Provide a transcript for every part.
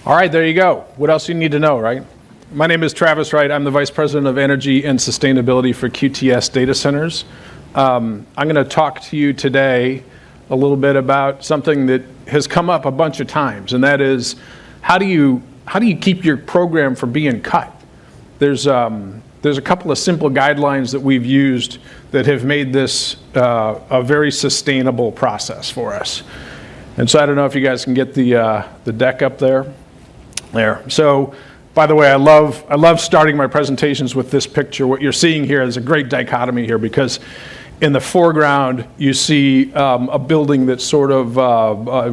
All right, there you go. What else do you need to know, right? My name is Travis Wright. I'm the Vice President of Energy and Sustainability for QTS Data Centres. I'm going to talk to you today a little bit about something that has come up a bunch of times, and that is how do you keep your program from being cut? There's a couple of simple guidelines that we've used that have made this a very sustainable process for us. And so I don't know if you guys can get the deck up there. There. So, by the way, I love starting my presentations with this picture. What you're seeing here is a great dichotomy here, because in the foreground you see a building that's sort of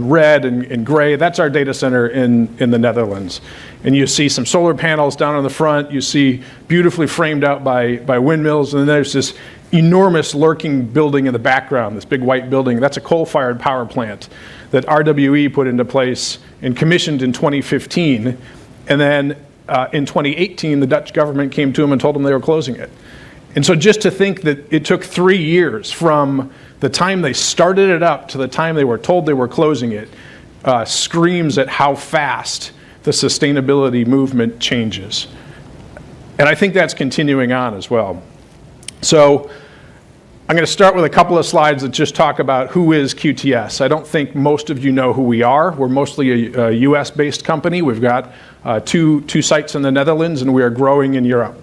red and gray. That's our data center in the Netherlands. And you see some solar panels down on the front. You see beautifully framed out by windmills. And then there's this enormous lurking building in the background, this big white building. That's a coal-fired power plant that RWE put into place and commissioned in 2015. And then in 2018, the Dutch government came to them and told them they were closing it. And so just to think that it took 3 years from the time they started it up to the time they were told they were closing it screams at how fast the sustainability movement changes. And I think that's continuing on as well. So I'm going to start with a couple of slides that just talk about who is QTS. I don't think most of you know who we are. We're mostly a US-based company. We've got two sites in the Netherlands, and we are growing in Europe.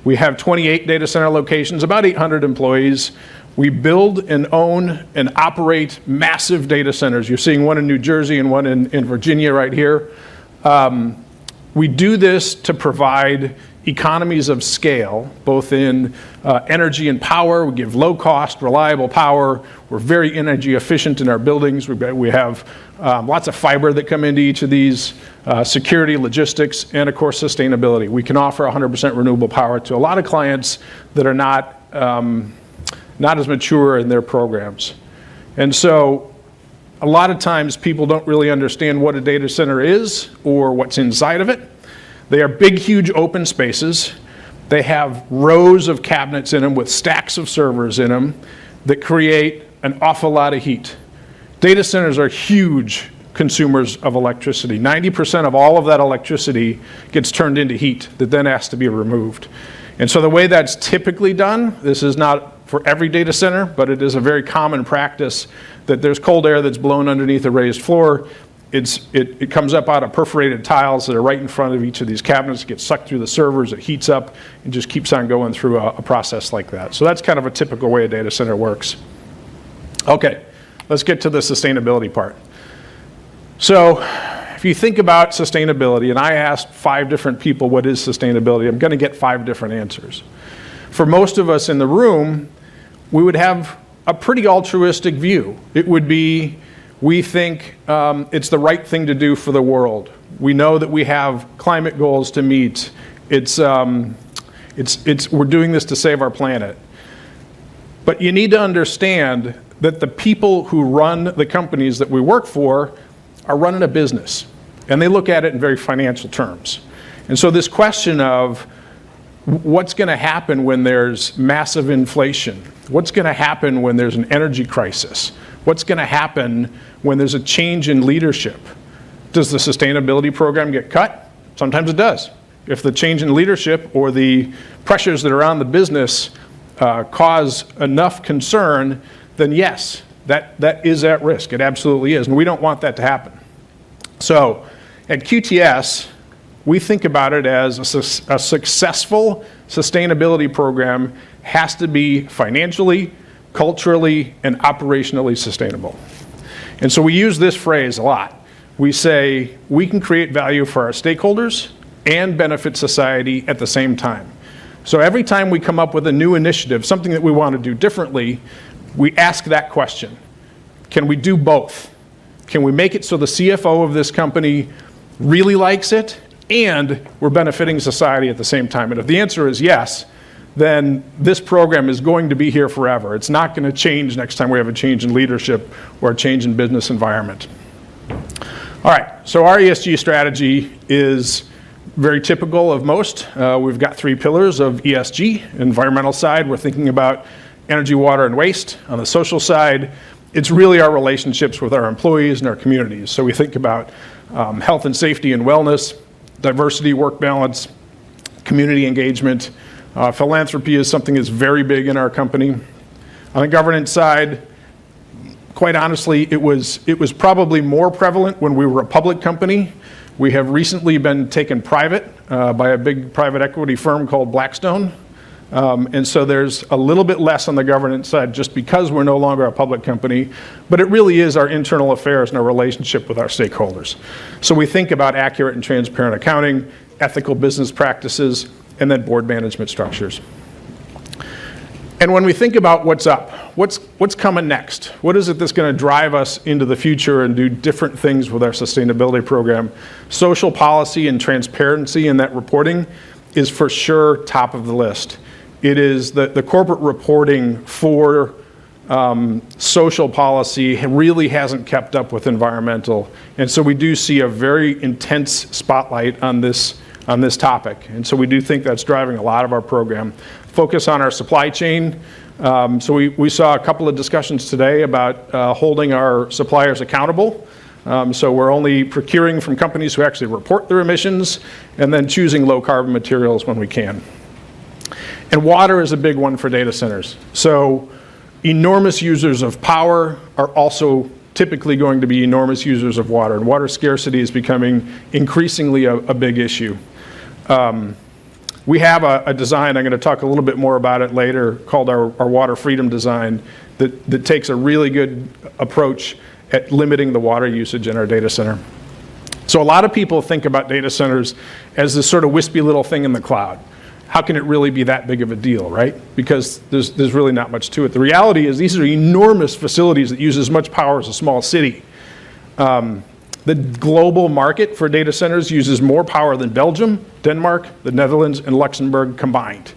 We have 28 data center locations, about 800 employees. We build and own and operate massive data centers. You're seeing one in New Jersey and one in Virginia right here. We do this to provide economies of scale, both in energy and power. We give low cost, reliable power. We're very energy efficient in our buildings. We have lots of fiber that come into each of these, security, logistics, and of course sustainability. We can offer 100% renewable power to a lot of clients that are not as mature in their programs. And so a lot of times people don't really understand what a data center is or what's inside of it. They are big, huge open spaces. They have rows of cabinets in them with stacks of servers in them that create an awful lot of heat. Data centers are huge consumers of electricity. 90% of all of that electricity gets turned into heat that then has to be removed. And so the way that's typically done, this is not for every data center, but it is a very common practice that there's cold air that's blown underneath a raised floor. It comes up out of perforated tiles that are right in front of each of these cabinets. It gets sucked through the servers, it heats up, and just keeps on going through a process like that. So that's kind of a typical way a data center works. Okay, let's get to the sustainability part. So if you think about sustainability, and I asked 5 different people what is sustainability, I'm going to get 5 different answers. For most of us in the room, we would have a pretty altruistic view. It would be, we think it's the right thing to do for the world. We know that we have climate goals to meet. We're doing this to save our planet. But you need to understand that the people who run the companies that we work for are running a business, and they look at it in very financial terms. And so this question of what's going to happen when there's massive inflation? What's going to happen when there's an energy crisis? What's going to happen when there's a change in leadership? Does the sustainability program get cut? Sometimes it does. If the change in leadership or the pressures that are on the business cause enough concern, then yes, that is at risk. It absolutely is, and we don't want that to happen. So at QTS, we think about it as a successful sustainability program has to be financially, culturally, and operationally sustainable. And so we use this phrase a lot. We say we can create value for our stakeholders and benefit society at the same time. So every time we come up with a new initiative, something that we want to do differently, we ask that question. Can we do both? Can we make it so the CFO of this company really likes it and we're benefiting society at the same time? And if the answer is yes, then this program is going to be here forever. It's not going to change next time we have a change in leadership or a change in business environment. All right, so our ESG strategy is very typical of most. We've got 3 pillars of ESG. Environmental side, we're thinking about energy, water, and waste. On the social side, it's really our relationships with our employees and our communities. So we think about health and safety and wellness, diversity, work balance, community engagement. Philanthropy is something that's very big in our company. On the governance side, quite honestly, it was probably more prevalent when we were a public company. We have recently been taken private by a big private equity firm called Blackstone. And so there's a little bit less on the governance side just because we're no longer a public company, but it really is our internal affairs and our relationship with our stakeholders. So we think about accurate and transparent accounting, ethical business practices, and then board management structures. And when we think about what's up, what's coming next? What is it that's going to drive us into the future and do different things with our sustainability program? Social policy and transparency in that reporting is for sure top of the list. It is the corporate reporting for social policy really hasn't kept up with environmental. And so we do see a very intense spotlight on this topic. And so we do think that's driving a lot of our program. Focus on our supply chain. So we saw a couple of discussions today about holding our suppliers accountable. So we're only procuring from companies who actually report their emissions and then choosing low carbon materials when we can. And water is a big one for data centers. So enormous users of power are also typically going to be enormous users of water, and water scarcity is becoming increasingly a big issue. We have a design, I'm going to talk a little bit more about it later, called our water freedom design that takes a really good approach at limiting the water usage in our data center. So a lot of people think about data centers as this sort of wispy little thing in the cloud. How can it really be that big of a deal, right? Because there's really not much to it. The reality is these are enormous facilities that use as much power as a small city. The global market for data centers uses more power than Belgium, Denmark, the Netherlands, and Luxembourg combined.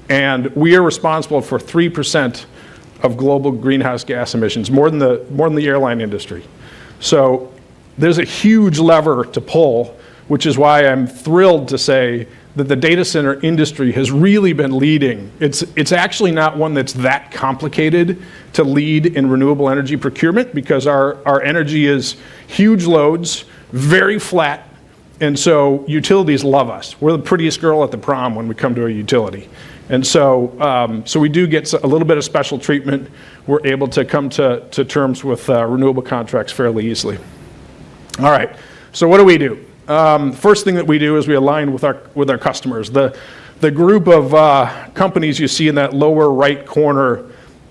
And we are responsible for 3% of global greenhouse gas emissions, more than the airline industry. So there's a huge lever to pull, which is why I'm thrilled to say that the data center industry has really been leading. It's actually not one that's that complicated to lead in renewable energy procurement because our energy is huge loads, very flat, and so utilities love us. We're the prettiest girl at the prom when we come to a utility. And so, so we do get a little bit of special treatment. We're able to come to terms with renewable contracts fairly easily. All right, so what do we do? First thing that we do is we align with our customers. The group of companies you see in that lower right corner,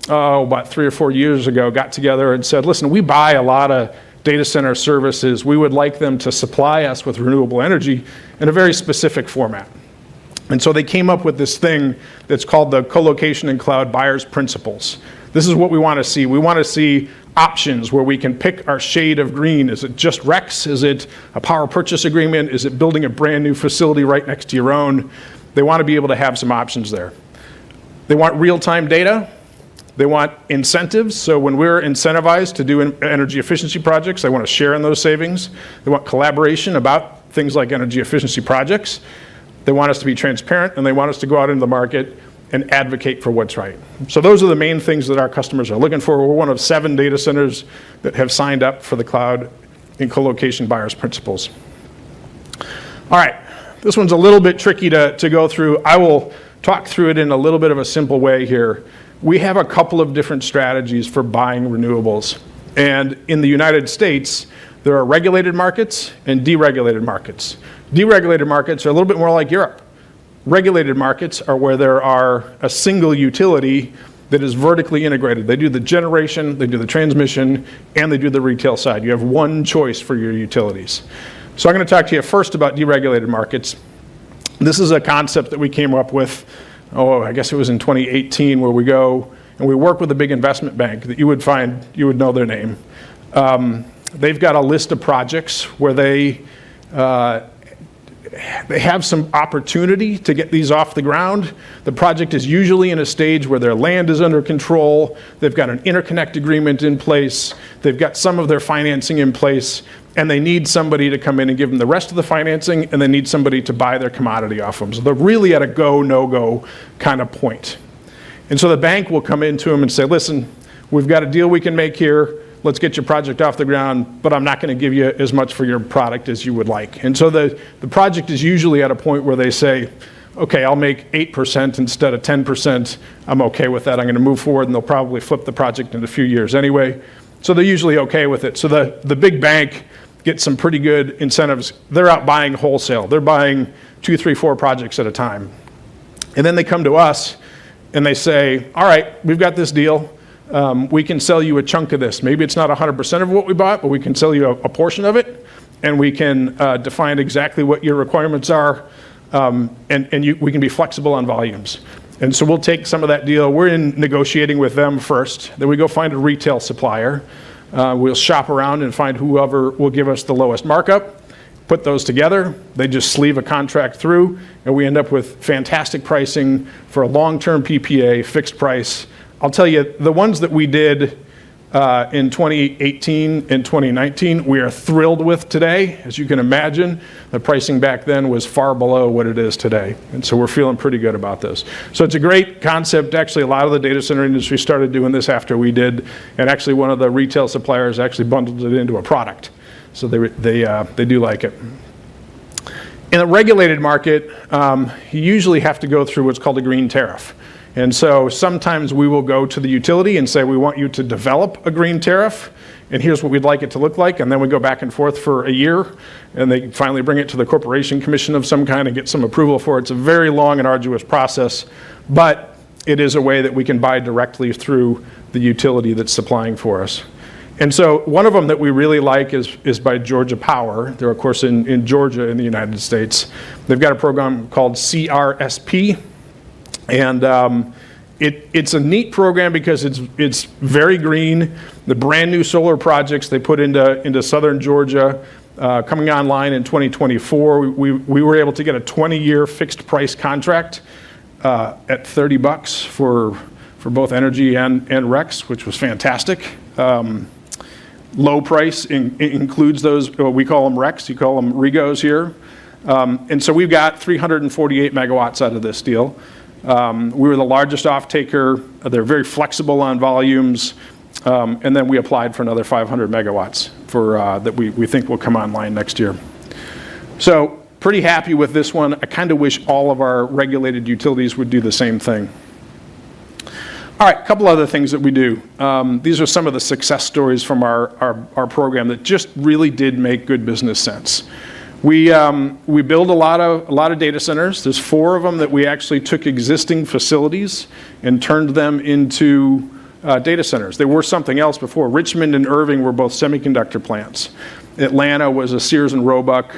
about 3 or 4 years ago, got together and said, listen, we buy a lot of data center services. We would like them to supply us with renewable energy in a very specific format. And so they came up with this thing that's called the Co-location and Cloud Buyers Principles. This is what we want to see. We want to see options where we can pick our shade of green. Is it just RECs? Is it a power purchase agreement? Is it building a brand new facility right next to your own? They want to be able to have some options there. They want real-time data. They want incentives. So when we're incentivized to do energy efficiency projects, they want to share in those savings. They want collaboration about things like energy efficiency projects. They want us to be transparent, and they want us to go out into the market and advocate for what's right. So those are the main things that our customers are looking for. We're one of 7 data centers that have signed up for the Cloud and Co-location Buyers Principles. All right, this one's a little bit tricky to go through. I will talk through it in a little bit of a simple way here. We have a couple of different strategies for buying renewables. And in the United States, there are regulated markets and deregulated markets. Deregulated markets are a little bit more like Europe. Regulated markets are where there are a single utility that is vertically integrated. They do the generation, they do the transmission, and they do the retail side. You have one choice for your utilities. So I'm going to talk to you first about deregulated markets. This is a concept that we came up with, I guess it was in 2018, where we go and we work with a big investment bank that you would know their name. They've got a list of projects where they have some opportunity to get these off the ground. The project is usually in a stage where their land is under control. They've got an interconnect agreement in place. They've got some of their financing in place, and they need somebody to come in and give them the rest of the financing, and they need somebody to buy their commodity off them. So they're really at a go, no-go kind of point. And so the bank will come into them and say, listen, we've got a deal we can make here. let's get your project off the ground, but I'm not going to give you as much for your product as you would like. And so the project is usually at a point where they say, okay, I'll make 8% instead of 10%. I'm okay with that. I'm going to move forward, and they'll probably flip the project in a few years anyway. So they're usually okay with it. So the big bank gets some pretty good incentives. They're out buying wholesale. They're buying 2, 3, 4 projects at a time. And then they come to us and they say, all right, we've got this deal. We can sell you a chunk of this. Maybe it's not 100% of what we bought, but we can sell you a portion of it, and we can define exactly what your requirements are, and we can be flexible on volumes. And so we'll take some of that deal. We're in negotiating with them first. Then we go find a retail supplier. We'll shop around and find whoever will give us the lowest markup, put those together. They just sleeve a contract through, and we end up with fantastic pricing for a long-term PPA, fixed price. I'll tell you, the ones that we did in 2018 and 2019, we are thrilled with today. As you can imagine, the pricing back then was far below what it is today. And so we're feeling pretty good about this. So it's a great concept. Actually, a lot of the data center industry started doing this after we did. And actually, one of the retail suppliers actually bundled it into a product. So they do like it. In a regulated market, you usually have to go through what's called a green tariff. And so sometimes we will go to the utility and say, we want you to develop a green tariff, and here's what we'd like it to look like. And then we go back and forth for a year, and they finally bring it to the corporation commission of some kind and get some approval for it. It's a very long and arduous process, but it is a way that we can buy directly through the utility that's supplying for us. And so one of them that we really like is by Georgia Power. They're, of course, in Georgia in the United States. They've got a program called CRSP. And it's a neat program because it's very green. The brand new solar projects they put into southern Georgia coming online in 2024. We were able to get a 20-year fixed price contract at $30 for both energy and RECs, which was fantastic. Low price includes those, we call them RECs, you call them REGOs here. And so we've got 348 megawatts out of this deal. We were the largest off-taker. They're very flexible on volumes. And then we applied for another 500 megawatts that we think will come online next year. So pretty happy with this one. I kind of wish all of our regulated utilities would do the same thing. All right, a couple other things that we do. These are some of the success stories from our program that just really did make good business sense. We build a lot of data centers. There's 4 of them that we actually took existing facilities and turned them into data centers. They were something else before. Richmond and Irving were both semiconductor plants. Atlanta was a Sears and Roebuck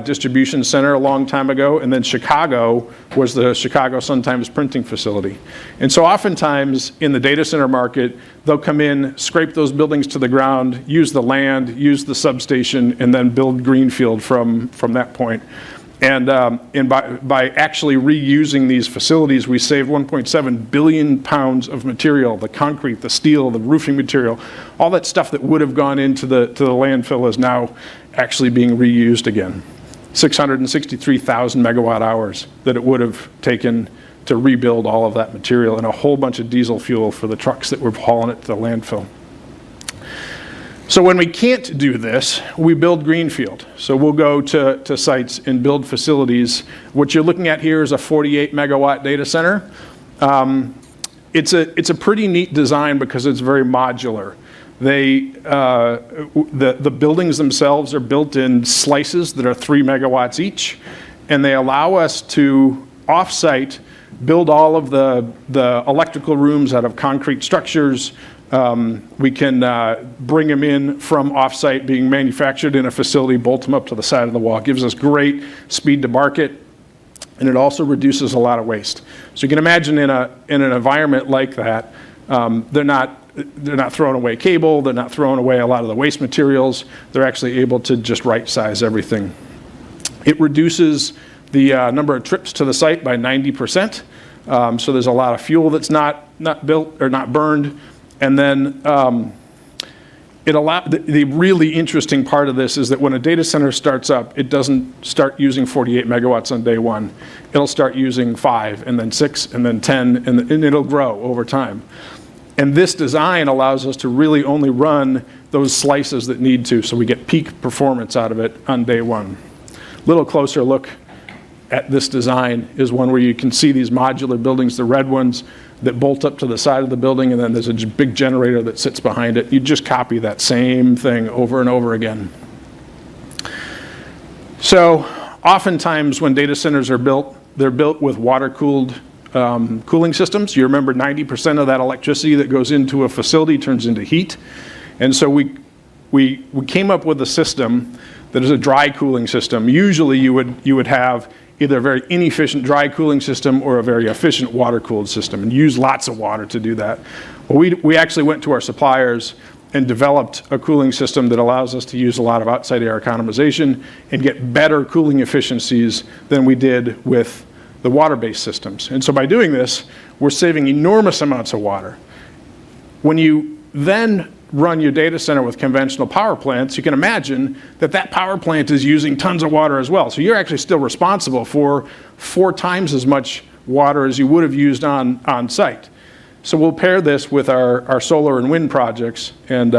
distribution center a long time ago, and then Chicago was the Chicago Sun-Times printing facility. And so oftentimes in the data center market, they'll come in, scrape those buildings to the ground, use the land, use the substation, and then build greenfield from that point. And by actually reusing these facilities, we saved 1.7 billion pounds of material, the concrete, the steel, the roofing material, all that stuff that would have gone into the landfill is now actually being reused again. 663,000 megawatt hours that it would have taken to rebuild all of that material, and a whole bunch of diesel fuel for the trucks that were hauling it to the landfill. So when we can't do this, we build greenfield. So we'll go to sites and build facilities. What you're looking at here is a 48 megawatt data center. It's a pretty neat design because it's very modular. The buildings themselves are built in slices that are 3 megawatts each, and they allow us to off-site build all of the electrical rooms out of concrete structures. We can bring them in from off-site being manufactured in a facility, bolt them up to the side of the wall. It gives us great speed to market, and it also reduces a lot of waste. So you can imagine in an environment like that, they're not throwing away cable, they're not throwing away a lot of the waste materials, they're actually able to just right-size everything. It reduces the number of trips to the site by 90%, so there's a lot of fuel that's not built or not burned. And then the really interesting part of this is that when a data center starts up, it doesn't start using 48 megawatts on day one. It'll start using 5, and then 6, and then 10, and it'll grow over time. And this design allows us to really only run those slices that need to, so we get peak performance out of it on day one. A little closer look at this design is one where you can see these modular buildings, the red ones that bolt up to the side of the building, and then there's a big generator that sits behind it. You just copy that same thing over and over again. So oftentimes when data centers are built, they're built with water-cooled cooling systems. You remember 90% of that electricity that goes into a facility turns into heat. And so we came up with a system that is a dry cooling system. Usually you would have either a very inefficient dry cooling system or a very efficient water-cooled system, and use lots of water to do that. Well, we actually went to our suppliers and developed a cooling system that allows us to use a lot of outside air economization and get better cooling efficiencies than we did with the water-based systems. And so by doing this, we're saving enormous amounts of water. When you then run your data center with conventional power plants, you can imagine that that power plant is using tons of water as well. So you're actually still responsible for 4 times as much water as you would have used on site. So we'll pair this with our solar and wind projects and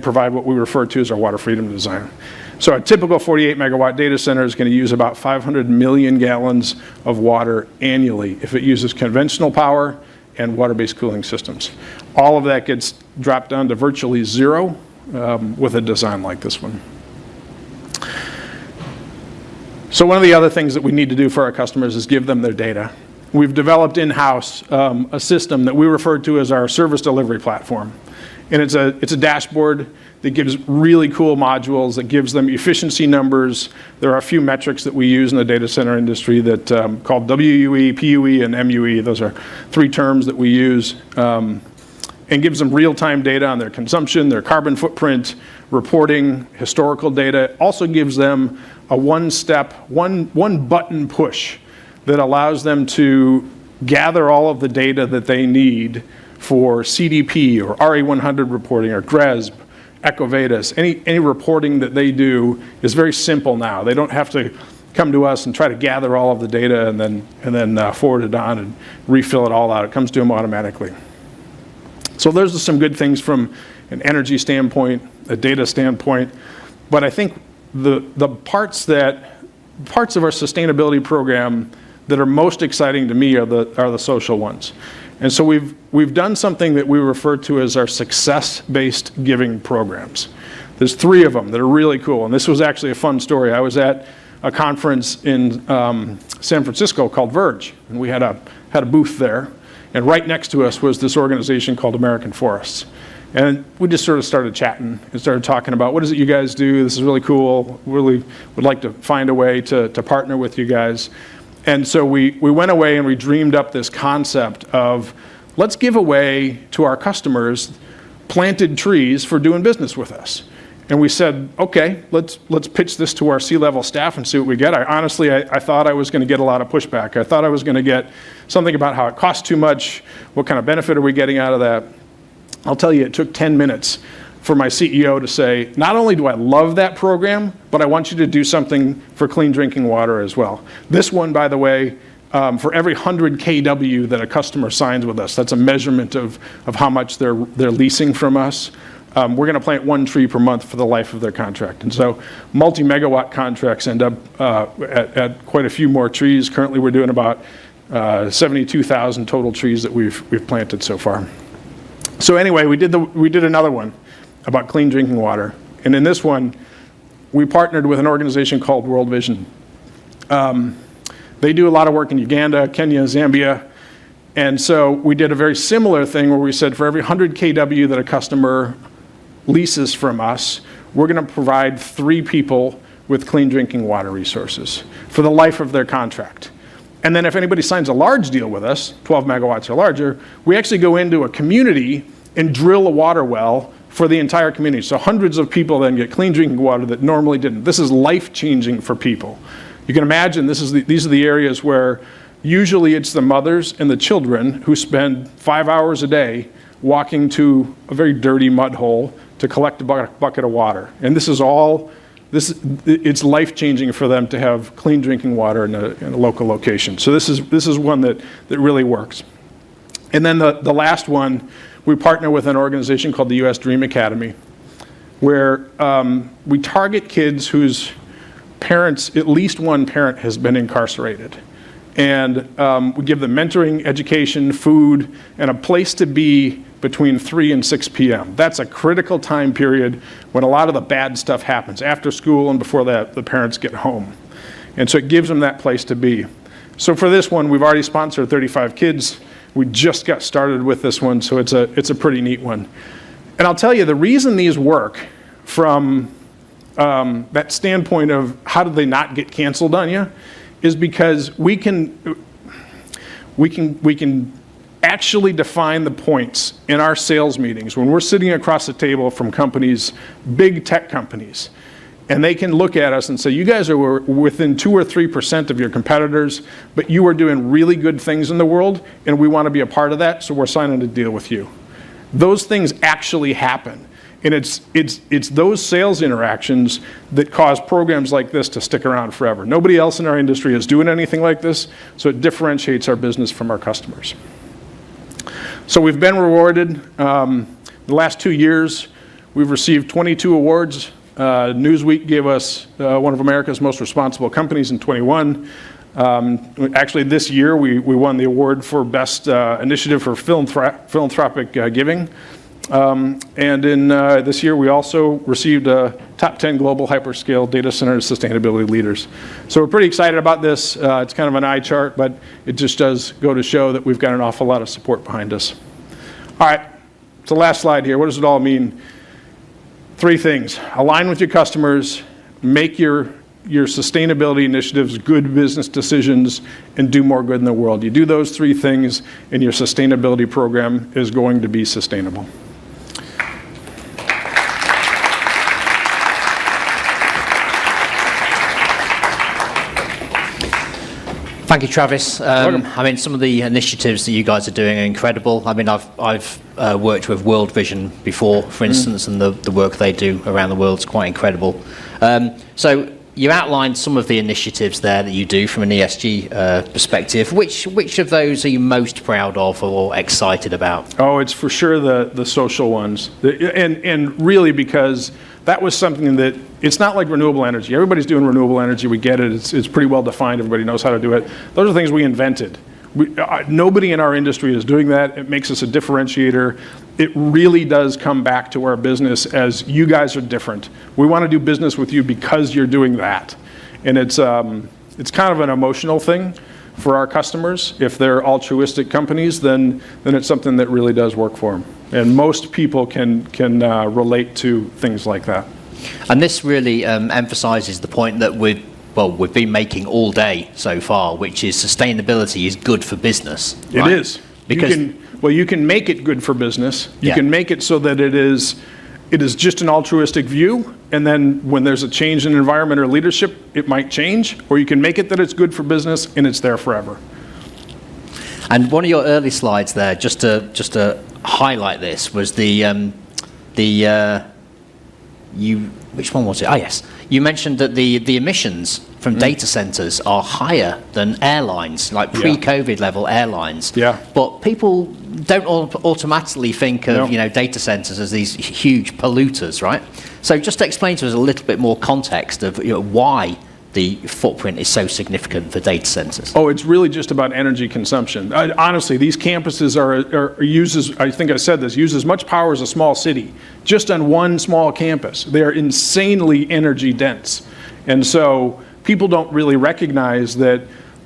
provide what we refer to as our water freedom design. So a typical 48 megawatt data center is going to use about 500 million gallons of water annually if it uses conventional power and water-based cooling systems. All of that gets dropped down to virtually zero with a design like this one. So one of the other things that we need to do for our customers is give them their data. We've developed in-house a system that we refer to as our service delivery platform. And it's a dashboard that gives really cool modules, that gives them efficiency numbers. There are a few metrics that we use in the data center industry that called WUE, PUE, and MUE. Those are 3 terms that we use, and gives them real-time data on their consumption, their carbon footprint, reporting, historical data. Also gives them a one-step, one-button push that allows them to gather all of the data that they need for CDP or RE100 reporting or GRESB, Ecovatus. Any reporting that they do is very simple now. They don't have to come to us and try to gather all of the data and then forward it on and refill it all out. It comes to them automatically. So those are some good things from an energy standpoint, a data standpoint. But I think the parts of our sustainability program that are most exciting to me are the social ones. And so we've done something that we refer to as our success-based giving programs. There's 3 of them that are really cool, and this was actually a fun story. I was at a conference in San Francisco called Verge, and we had a booth there, and right next to us was this organization called American Forests. And we just sort of started chatting and started talking about, what is it you guys do? This is really cool. Really would like to find a way to partner with you guys. And so we went away and we dreamed up this concept of, let's give away to our customers planted trees for doing business with us. And we said, okay, let's pitch this to our C-level staff and see what we get. I thought I was going to get a lot of pushback. I thought I was going to get something about how it costs too much, what kind of benefit are we getting out of that. I'll tell you, it took 10 minutes for my CEO to say, not only do I love that program, but I want you to do something for clean drinking water as well. This one, by the way, for every 100 kW that a customer signs with us, that's a measurement of how much they're leasing from us. We're going to plant 1 tree per month for the life of their contract. And so multi-megawatt contracts end up at quite a few more trees. Currently, we're doing about 72,000 total trees that we've planted so far. So anyway, we did another one about clean drinking water. And in this one, we partnered with an organization called World Vision. They do a lot of work in Uganda, Kenya, Zambia. And so we did a very similar thing where we said for every 100 kW that a customer leases from us, we're going to provide 3 people with clean drinking water resources for the life of their contract. And then if anybody signs a large deal with us, 12 megawatts or larger, we actually go into a community and drill a water well for the entire community. So hundreds of people then get clean drinking water that normally didn't. This is life-changing for people. You can imagine these are the areas where usually it's the mothers and the children who spend 5 hours a day walking to a very dirty mud hole to collect a bucket of water. And it's life-changing for them to have clean drinking water in a local location. So this is one that really works. And then the last one, we partner with an organization called the U.S. Dream Academy, where we target kids whose parents, at least one parent, has been incarcerated. And we give them mentoring, education, food, and a place to be between 3 and 6 p.m. That's a critical time period when a lot of the bad stuff happens, after school and before that the parents get home. And so it gives them that place to be. So for this one, we've already sponsored 35 kids. We just got started with this one, so it's a pretty neat one. And I'll tell you, the reason these work from that standpoint of how do they not get canceled on you is because we can actually define the points in our sales meetings when we're sitting across the table from companies, big tech companies, and they can look at us and say, you guys are within 2 or 3% of your competitors, but you are doing really good things in the world, and we want to be a part of that, so we're signing a deal with you. Those things actually happen. And it's those sales interactions that cause programs like this to stick around forever. Nobody else in our industry is doing anything like this, so it differentiates our business from our customers. So we've been rewarded. The last 2 years, we've received 22 awards. Newsweek gave us one of America's most responsible companies in 21. Actually, this year, we won the award for Best Initiative for Philanthropic Giving. And in this year, we also received a top 10 global hyperscale data center sustainability leaders. So we're pretty excited about this. It's kind of an eye chart, but it just does go to show that we've got an awful lot of support behind us. All right, so last slide here. What does it all mean? 3 things. Align with your customers, make your sustainability initiatives good business decisions, and do more good in the world. You do those 3 things, and your sustainability program is going to be sustainable. Thank you, Travis. I mean, some of the initiatives that you guys are doing are incredible. I mean, I've worked with World Vision before, for instance, and the work they do around the world is quite incredible. So you outlined some of the initiatives there that you do from an ESG perspective. Which of those are you most proud of or excited about? Oh, it's for sure the social ones. And really because that was something that, it's not like renewable energy. Everybody's doing renewable energy. We get it. It's pretty well defined. Everybody knows how to do it. Those are things we invented. Nobody in our industry is doing that. It makes us a differentiator. It really does come back to our business as you guys are different. We want to do business with you because you're doing that. And it's kind of an emotional thing for our customers. If they're altruistic companies, then it's something that really does work for them. And most people can relate to things like that. And this really emphasizes the point that we've been making all day so far, which is sustainability is good for business. Right? It is. Because you can make it good for business. You can make it so that it is just an altruistic view, and then when there's a change in environment or leadership, it might change, or you can make it that it's good for business and it's there forever. And one of your early slides there, just to highlight this, was which one was it? Yes. You mentioned that the emissions from data centers are higher than airlines, like pre-COVID level airlines. Yeah. But people don't automatically think of data centers as these huge polluters, right? So just explain to us a little bit more context of why the footprint is so significant for data centers. Oh, it's really just about energy consumption. Honestly, these campuses I think I said this, use as much power as a small city, just on one small campus. They're insanely energy dense. And so people don't really recognize that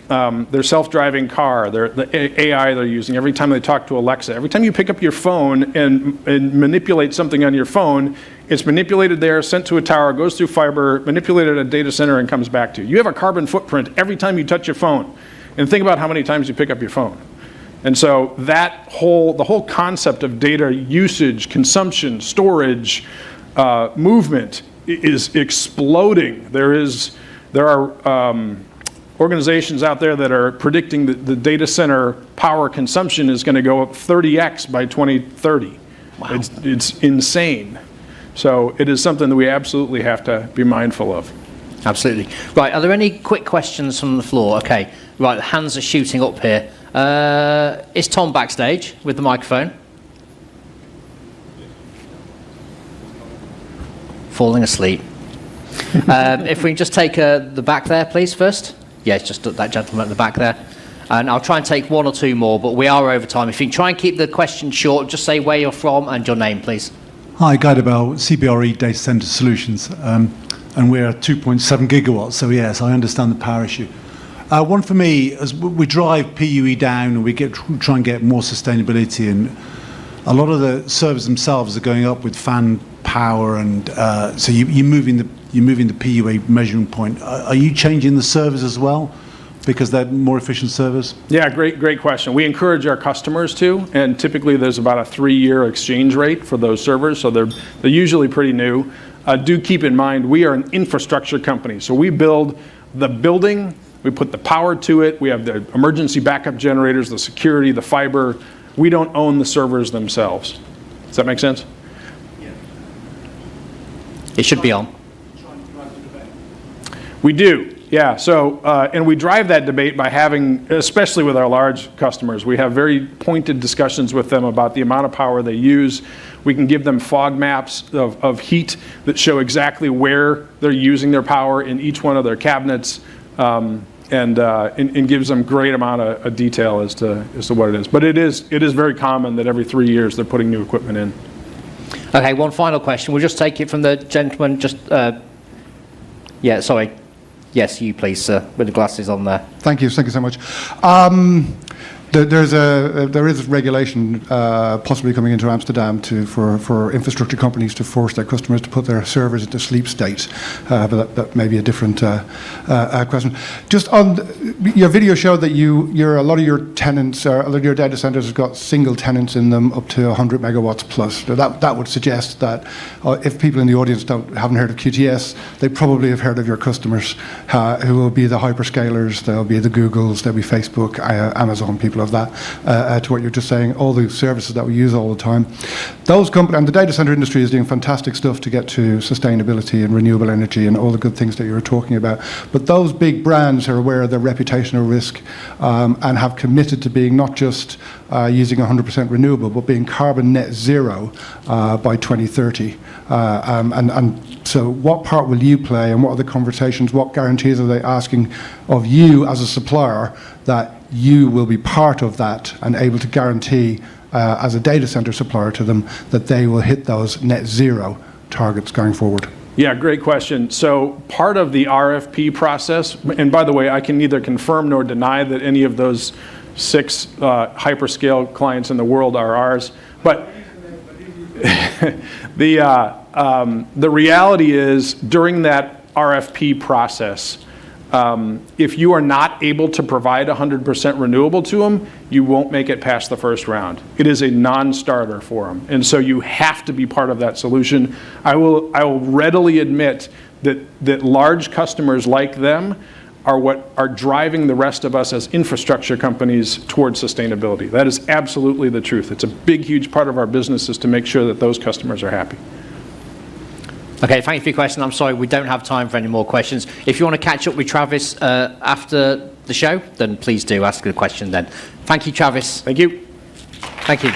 their self-driving car, the AI they're using, every time they talk to Alexa, every time you pick up your phone and manipulate something on your phone, it's manipulated there, sent to a tower, goes through fiber, manipulated at a data center, and comes back to you. You have a carbon footprint every time you touch your phone. And think about how many times you pick up your phone. And so the whole concept of data usage, consumption, storage, movement is exploding. There are organizations out there that are predicting that the data center power consumption is going to go up 30x by 2030. Wow. It's insane. So it is something that we absolutely have to be mindful of. Absolutely. Right, are there any quick questions from the floor? Okay, right, the hands are shooting up here. Is Tom backstage with the microphone? falling asleep. If we can just take the back there, please, first. Yes, just that gentleman at the back there. And I'll try and take one or two more, but we are over time. If you can try and keep the question short, just say where you're from and your name, please. Hi, Guy Bell, CBRE Data Center Solutions, and we're at 2.7 gigawatts, so yes, I understand the power issue. One for me, as we drive PUE down and we try and get more sustainability, and a lot of the servers themselves are going up with fan power, and so you're moving the PUE measuring point. Are you changing the servers as well, because they're more efficient servers? Yeah, great question. We encourage our customers to, and typically there's about a 3-year exchange rate for those servers, so they're usually pretty new. Do keep in mind, we are an infrastructure company, so we build the building, we put the power to it, we have the emergency backup generators, the security, the fiber. We don't own the servers themselves. Does that make sense? Yeah. It should be on. We do. Yeah, so, and we drive that debate by having, especially with our large customers, we have very pointed discussions with them about the amount of power they use. We can give them fog maps of heat that show exactly where they're using their power in each one of their cabinets, and gives them great amount of detail as to what it is. But it is very common that every 3 years they're putting new equipment in. Okay, one final question. We'll just take it from the gentleman just, yeah, sorry. Yes, you please, sir, with the glasses on there. Thank you so much. There is regulation possibly coming into Amsterdam for infrastructure companies to force their customers to put their servers into sleep state, but that may be a different question. Just on your video showed that a lot of your tenants, a lot of your data centers have got single tenants in them up to 100 megawatts plus. So that would suggest that if people in the audience haven't heard of QTS, they probably have heard of your customers, who will be the hyperscalers, they'll be the Googles, they'll be Facebook, Amazon, people of that, to what you're just saying, all the services that we use all the time. Those companies, and the data center industry is doing fantastic stuff to get to sustainability and renewable energy and all the good things that you were talking about. But those big brands are aware of their reputational risk, and have committed to being not just using 100% renewable, but being carbon net zero by 2030. And so what part will you play, and what are the conversations, what guarantees are they asking of you as a supplier that you will be part of that and able to guarantee as a data center supplier to them that they will hit those net zero targets going forward? Yeah, great question. So part of the RFP process, and by the way, I can neither confirm nor deny that any of those 6 hyperscale clients in the world are ours, but the reality is during that RFP process, if you are not able to provide 100% renewable to them, you won't make it past the first round. It is a non-starter for them, and so you have to be part of that solution. I will readily admit that large customers like them are what are driving the rest of us as infrastructure companies towards sustainability. That is absolutely the truth. It's a big, huge part of our business is to make sure that those customers are happy. Okay, thank you for your question. I'm sorry, we don't have time for any more questions. If you want to catch up with Travis after the show, then please do ask the question then. Thank you, Travis. Thank you. Thank you.